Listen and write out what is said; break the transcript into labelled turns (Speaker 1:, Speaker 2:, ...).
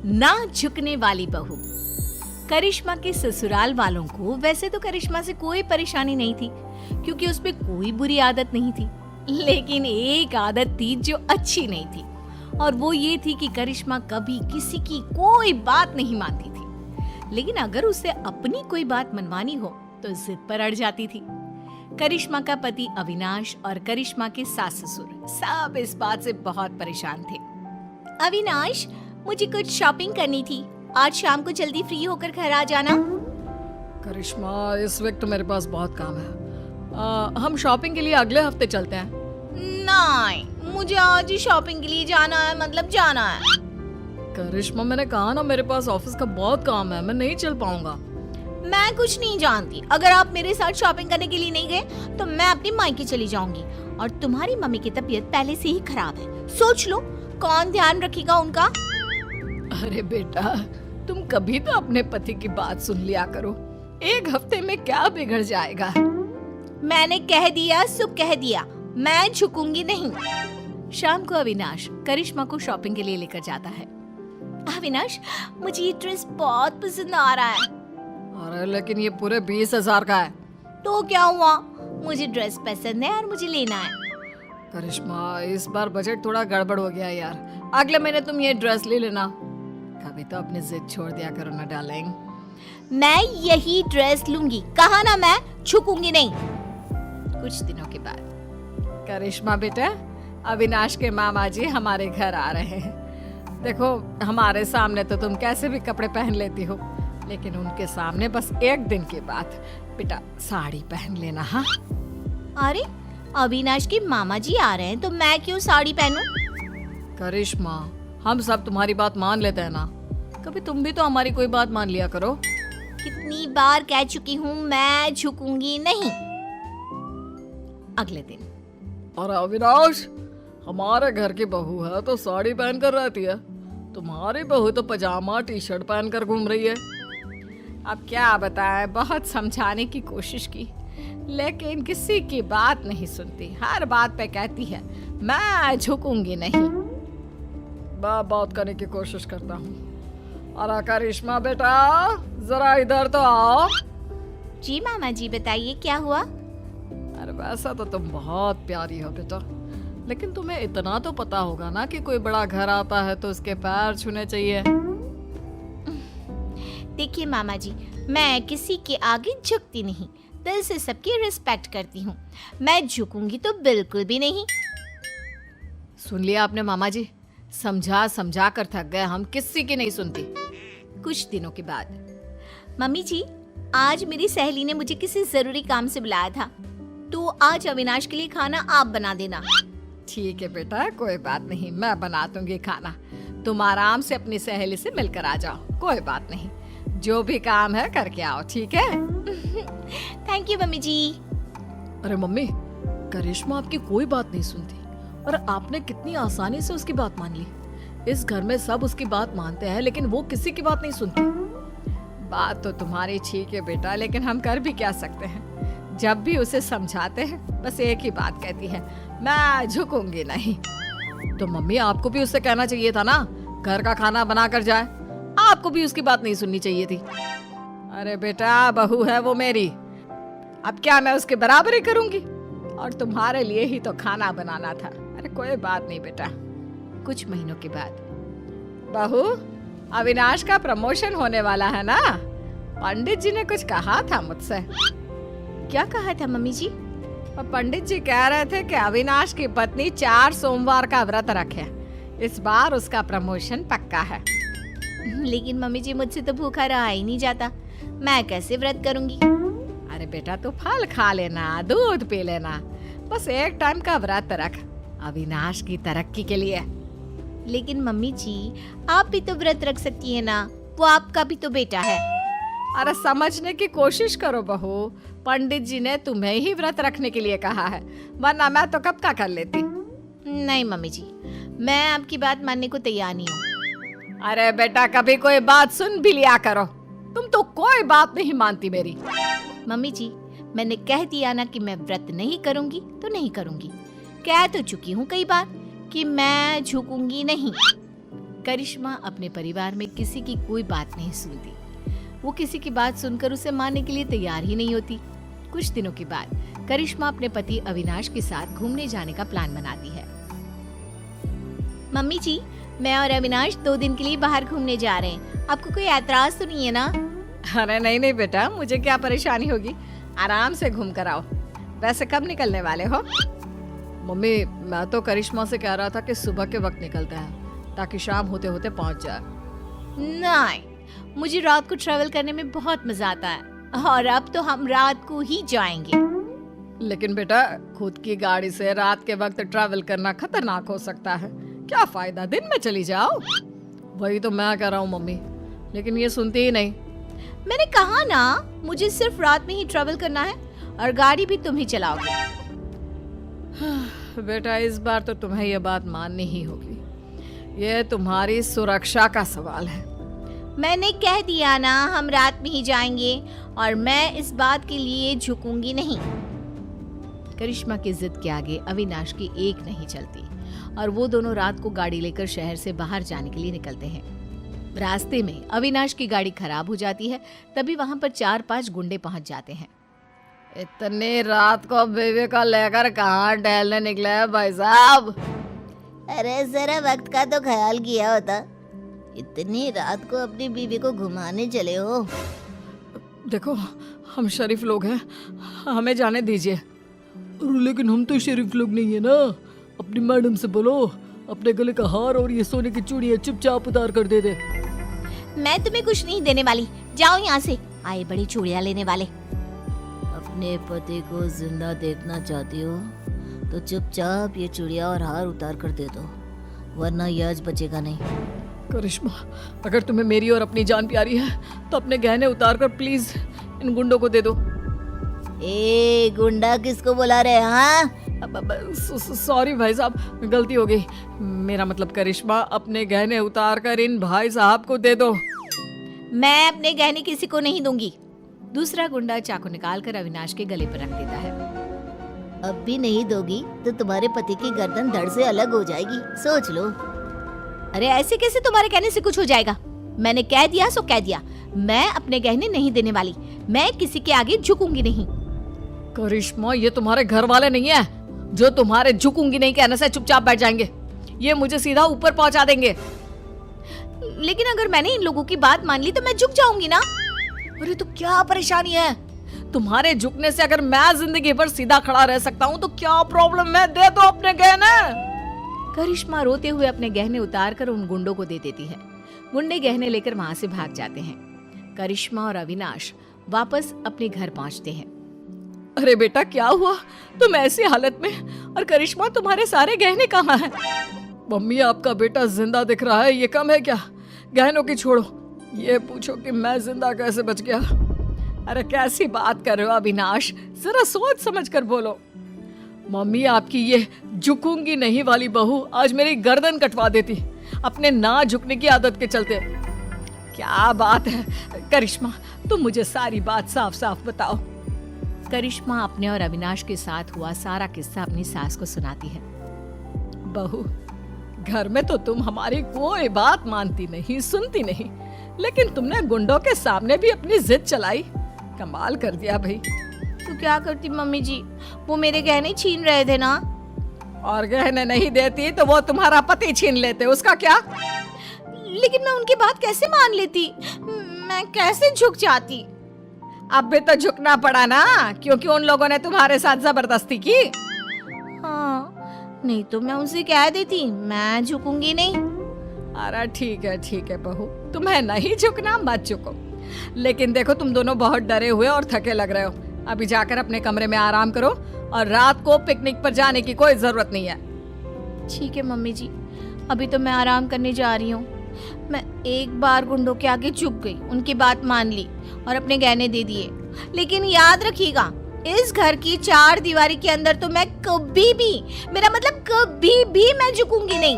Speaker 1: ना झुकने वाली बहू। करिश्मा के ससुराल वालों को वैसे तो करिश्मा से कोई परेशानी नहीं थी, क्योंकि उसमें कोई बुरी आदत नहीं थी। लेकिन एक आदत थी जो अच्छी नहीं थी, और वो ये थी कि करिश्मा कभी किसी की कोई बात नहीं मानती थी। लेकिन अगर उसे अपनी कोई बात मनवानी हो तो जिद पर अड़ जाती थी। करिश्मा का पति अविनाश और करिश्मा के सास ससुर सब इस बात से बहुत परेशान थे। अविनाश, मुझे कुछ शॉपिंग करनी थी, आज शाम को जल्दी फ्री होकर घर आ जाना।
Speaker 2: करिश्मा, इस वक्त मेरे पास बहुत काम है। हम शॉपिंग के लिए अगले हफ्ते चलते हैं।
Speaker 1: नहीं, मुझे आज ही शॉपिंग के लिए जाना है, मतलब जाना है।
Speaker 2: करिश्मा, मैंने कहा ना, मेरे पास ऑफिस का बहुत काम है, मैं नहीं चल पाऊंगा।
Speaker 1: मैं कुछ नहीं जानती, अगर आप मेरे साथ शॉपिंग करने के लिए नहीं गए तो मैं अपनी मायके चली जाऊंगी। और तुम्हारी मम्मी की तबीयत पहले से ही खराब है, सोच लो कौन ध्यान रखेगा उनका।
Speaker 2: अरे बेटा, तुम कभी तो अपने पति की बात सुन लिया करो। एक हफ्ते में क्या बिगड़ जाएगा।
Speaker 1: मैंने कह दिया सो कह दिया, मैं झुकूंगी नहीं। शाम को अविनाश करिश्मा को शॉपिंग के लिए लेकर जाता है। अविनाश, मुझे ये ड्रेस बहुत पसंद आ रहा है।
Speaker 2: अरे लेकिन ये पूरे 20,000 का है।
Speaker 1: तो क्या हुआ, मुझे ड्रेस पसंद है और मुझे लेना है।
Speaker 2: करिश्मा, इस बार बजट थोड़ा गड़बड़ हो गया यार, अगले महीने तुम ये ड्रेस ले लेना। कभी तो अपनी जिद छोड़ दिया करो ना डार्लिंग।
Speaker 1: मैं यही ड्रेस लूंगी, कहा ना, मैं झुकूंगी नहीं। कुछ दिनों के बाद।
Speaker 2: करिश्मा बेटा, अविनाश के मामा जी हमारे घर आ रहे हैं। देखो, हमारे सामने तो तुम कैसे भी कपड़े पहन लेती हो, लेकिन उनके सामने बस एक दिन की बात, बेटा साड़ी पहन लेना। हाँ?
Speaker 1: अरे, अविनाश के मामा जी आ रहे हैं तो मैं क्यों साड़ी पहनूं?
Speaker 2: करिश्मा, हम सब तुम्हारी बात मान लेते हैं ना, कभी तुम भी तो हमारी कोई बात मान लिया करो।
Speaker 1: कितनी बार कह चुकी हूँ, मैं झुकूंगी नहीं। अगले दिन।
Speaker 2: और अविनाश, हमारे घर की बहू है तो साड़ी पहन कर रहती है, तुम्हारी बहू तो पजामा टी शर्ट पहन कर घूम रही है।
Speaker 1: अब क्या बताएं, बहुत समझाने की कोशिश की, लेकिन किसी की बात नहीं सुनती। हर बात पे कहती है मैं झुकूंगी नहीं।
Speaker 2: बात करने की कोशिश करता हूँ। अरे करिश्मा बेटा, जरा इधर तो आओ।
Speaker 1: जी मामा जी, बताइए क्या हुआ?
Speaker 2: अरे वैसा तो तुम बहुत प्यारी हो बेटा, लेकिन तुम्हें इतना तो पता होगा ना कि कोई बड़ा घर आता है तो उसके पैर छूने चाहिए।
Speaker 1: देखिए मामा जी, मैं किसी के आगे झुकती नहीं, दिल से सबकी रिस्पेक्ट करती हूँ। मैं झुकूंगी तो बिल्कुल भी नहीं।
Speaker 2: सुन लिया आपने मामा जी, समझा समझा कर थक गए हम, किसी की नहीं सुनती।
Speaker 1: कुछ दिनों के बाद। मम्मी जी, आज मेरी सहेली ने मुझे किसी जरूरी काम से बुलाया था, तो आज अविनाश के लिए खाना आप बना देना।
Speaker 2: ठीक है बेटा, कोई बात नहीं, मैं बना दूंगी खाना। तुम आराम से अपनी सहेली से मिलकर आ जाओ, कोई बात नहीं, जो भी काम है करके आओ, ठीक है?
Speaker 1: थैंक यू मम्मी जी।
Speaker 2: अरे मम्मी, करिश्मा आपकी कोई बात नहीं सुनती, और आपने कितनी आसानी से उसकी बात मान ली। इस घर में सब उसकी बात मानते हैं, लेकिन वो किसी की बात नहीं सुनती। बात तो तुम्हारी ठीक है बेटा, लेकिन हम कर भी क्या सकते हैं। जब भी उसे समझाते हैं बस एक ही बात कहती है, मैं झुकूंगी नहीं। तो मम्मी, आपको भी उससे कहना चाहिए था ना, घर का खाना बना कर जाए। आपको भी उसकी बात नहीं सुननी चाहिए थी। अरे बेटा, बहू है वो मेरी, अब क्या मैं उसके बराबरी करूंगी? और तुम्हारे लिए ही तो खाना बनाना था। अरे कोई बात नहीं बेटा।
Speaker 1: कुछ महीनों के बाद।
Speaker 2: बहू, अविनाश का प्रमोशन होने वाला है ना, पंडित जी ने कुछ कहा था मुझसे।
Speaker 1: क्या कहा था मम्मी जी?
Speaker 2: और पंडित जी कह रहे थे कि अविनाश की पत्नी 4 सोमवार का व्रत रखे, इस बार उसका प्रमोशन पक्का है।
Speaker 1: लेकिन मम्मी जी, मुझसे तो भूखा रहा ही नहीं जाता, मैं कैसे व्रत करूंगी?
Speaker 2: अरे बेटा, तू फल खा लेना, दूध पी लेना, बस एक टाइम का व्रत रख, अविनाश की तरक्की के लिए।
Speaker 1: लेकिन मम्मी जी, आप भी तो व्रत रख सकती है ना, वो आपका भी तो बेटा है।
Speaker 2: अरे समझने की कोशिश करो बहू, पंडित जी ने तुम्हें ही व्रत रखने के लिए कहा है, वरना मैं तो कब का कर लेती।
Speaker 1: नहीं मम्मी जी, मैं आपकी बात मानने को तैयार नहीं हूँ।
Speaker 2: अरे बेटा, कभी कोई बात सुन भी लिया करो, तुम तो कोई बात नहीं मानती मेरी।
Speaker 1: मम्मी जी, मैंने कह दिया ना कि मैं व्रत नहीं करूंगी तो नहीं करूंगी। कह तो चुकी हूँ कई बार कि मैं झुकूंगी नहीं। करिश्मा अपने परिवार में किसी की कोई बात नहीं सुनती। वो किसी की बात सुनकर उसे मानने के लिए तैयार ही नहीं होती। कुछ दिनों के बाद करिश्मा अपने पति अविनाश के साथ घूमने जाने का प्लान बनाती है। मम्मी जी, मैं और अविनाश 2 दिन के लिए बाहर घूमने जा रहे हैं। आपको कोई ऐतराज तो नहीं है ना?
Speaker 2: अरे नहीं नहीं बेटा, मुझे क्या परेशानी होगी, आराम से घूम कर आओ। वैसे कब निकलने वाले हो? मम्मी, मैं तो करिश्मा से कह रहा था कि सुबह के वक्त निकलते हैं ताकि शाम होते होते पहुंच जाए।
Speaker 1: नहीं, मुझे रात को ट्रैवल करने में बहुत मजा आता है और अब तो हम रात को ही जाएंगे।
Speaker 2: लेकिन बेटा, खुद की गाड़ी से रात के वक्त ट्रैवल करना खतरनाक हो सकता है। क्या फायदा, दिन में चली जाओ। वही तो मैं कह रहा हूँ मम्मी, लेकिन ये सुनती ही नहीं।
Speaker 1: मैंने कहा ना, मुझे सिर्फ रात में ही ट्रैवल करना है और गाड़ी भी तुम ही चलाओगे।
Speaker 2: बेटा, इस बार तो तुम्हें ये बात माननी ही होगी। ये तुम्हारी सुरक्षा का सवाल है।
Speaker 1: मैंने कह दिया ना, हम रात में ही जाएंगे और मैं इस बात के लिए झुकूंगी नहीं। करिश्मा की जिद के आगे अविनाश की एक नहीं चलती और वो दोनों रात को गाड़ी लेकर शहर से बाहर जाने के लिए निकलते हैं। रास्ते में अविनाश की गाड़ी खराब हो जाती है। तभी वहां पर 4-5 गुंडे पहुंच जाते हैं।
Speaker 2: इतनी रात को बेबी को लेकर कहाँ टहलने निकले हैं भाई साहब?
Speaker 3: अरे जरा वक्त का तो ख्याल किया होता। इतनी रात को अपनी बीवी को घुमाने चले हो।
Speaker 2: देखो, हम शरीफ लोग हैं, हमें जाने दीजिए। लेकिन हम तो शरीफ लोग नहीं है ना। अपनी मैडम से बोलो अपने गले का हार और ये सोने की चूड़ियां चुपचाप उतार कर दे दे।
Speaker 1: मैं तुम्हें कुछ नहीं देने वाली, जाओ यहाँ से। आए बड़ी चूड़ियां लेने वाले।
Speaker 3: अपने पति को जिंदा देखना चाहती हो तो चुपचाप ये चूड़ियां और हार उतार कर दे दो, वरना ये आज बचेगा नहीं।
Speaker 2: करिश्मा, अगर तुम्हें मेरी और अपनी जान प्यारी है तो अपने गहने उतार कर प्लीज इन गुंडों को दे दो।
Speaker 3: ए गुंडा किसको बुला रहे हैं? हाँ,
Speaker 2: सॉरी भाई साहब, गलती हो गई। मेरा मतलब करिश्मा, अपने गहने उतार कर इन भाई साहब को दे दो।
Speaker 1: मैं अपने गहने किसी को नहीं दूंगी। दूसरा गुंडा चाकू निकालकर अविनाश के गले पर रख देता है।
Speaker 3: अब भी नहीं दोगी तो तुम्हारे पति की गर्दन धड़ से अलग हो जाएगी, सोच लो।
Speaker 1: अरे ऐसे कैसे तुम्हारे कहने से कुछ हो जाएगा? मैंने कह दिया सो कह दिया। मैं अपने गहने नहीं देने वाली। मैं किसी के आगे झुकूंगी नहीं।
Speaker 2: करिश्मा, ये तुम्हारे घर वाले नहीं है जो तुम्हारे झुकूंगी नहीं कहने से चुपचाप बैठ जाएंगे। ये मुझे सीधा ऊपर पहुंचा देंगे।
Speaker 1: लेकिन अगर मैंने इन लोगों की बात मान ली तो मैं झुक जाऊंगी ना।
Speaker 2: अरे तो क्या परेशानी है? तुम्हारे झुकने से अगर मैं जिंदगी भर सीधा खड़ा रह सकता हूँ तो क्या प्रॉब्लम है? दे दो अपने गहने।
Speaker 1: करिश्मा रोते हुए अपने गहने उतार कर उन गुंडों को दे देती है। गुंडे गहने लेकर वहां से भाग जाते हैं। करिश्मा और अविनाश वापस अपने घर पहुंचते हैं।
Speaker 2: अरे बेटा, क्या हुआ? तुम ऐसी हालत में, और करिश्मा तुम्हारे सारे गहने कहाँ हैं? मम्मी, आपका बेटा जिंदा दिख रहा है, ये कम है क्या? गहनों की छोड़ो, ये पूछो कि मैं जिंदा कैसे बच गया। अरे कैसी बात कर रहे हो अविनाश, जरा सोच समझ कर बोलो। मम्मी, आपकी ये झुकूंगी नहीं वाली बहू आज मेरी गर्दन कटवा देती अपने ना झुकने की आदत के चलते। क्या बात है करिश्मा, तुम मुझे सारी बात साफ साफ बताओ।
Speaker 1: करिश्मा अपने और अविनाश के साथ हुआ सारा किस्सा अपनी सास को सुनाती है।
Speaker 2: बहू, घर में तो तुम हमारी कोई बात मानती नहीं, सुनती नहीं, लेकिन तुमने गुंडों के सामने भी अपनी जिद चलाई। कमाल कर दिया भाई।
Speaker 1: तो क्या करती मम्मी जी, वो मेरे गहने छीन रहे थे ना।
Speaker 2: और गहने नहीं देती तो वो तुम्हारा पति छीन लेते, उसका क्या?
Speaker 1: लेकिन मैं उनकी बात कैसे मान लेती? मैं कैसे झुक जाती?
Speaker 2: अब भी तो झुकना पड़ा ना, क्योंकि उन लोगों ने तुम्हारे साथ जबरदस्ती की।
Speaker 1: हाँ, नहीं तो मैं उनसे कह देती मैं झुकूंगी नहीं।
Speaker 2: अरे ठीक है बहू, तुम्हें नहीं झुकना मत झुको। लेकिन देखो, तुम दोनों बहुत डरे हुए और थके लग रहे हो। अभी जाकर अपने कमरे में आराम करो और रात को पिकनिक पर जाने की कोई जरूरत नहीं है।
Speaker 1: ठीक है मम्मी जी, अभी तो मैं आराम करने जा रही हूँ। मैं एक बार गुंडों के आगे झुक गई, उनकी बात मान ली और अपने गहने दे दिए। लेकिन याद रखिएगा, इस घर की 4 दीवारी के अंदर तो मैं कभी भी, मेरा मतलब कभी भी मैं झुकूंगी नहीं।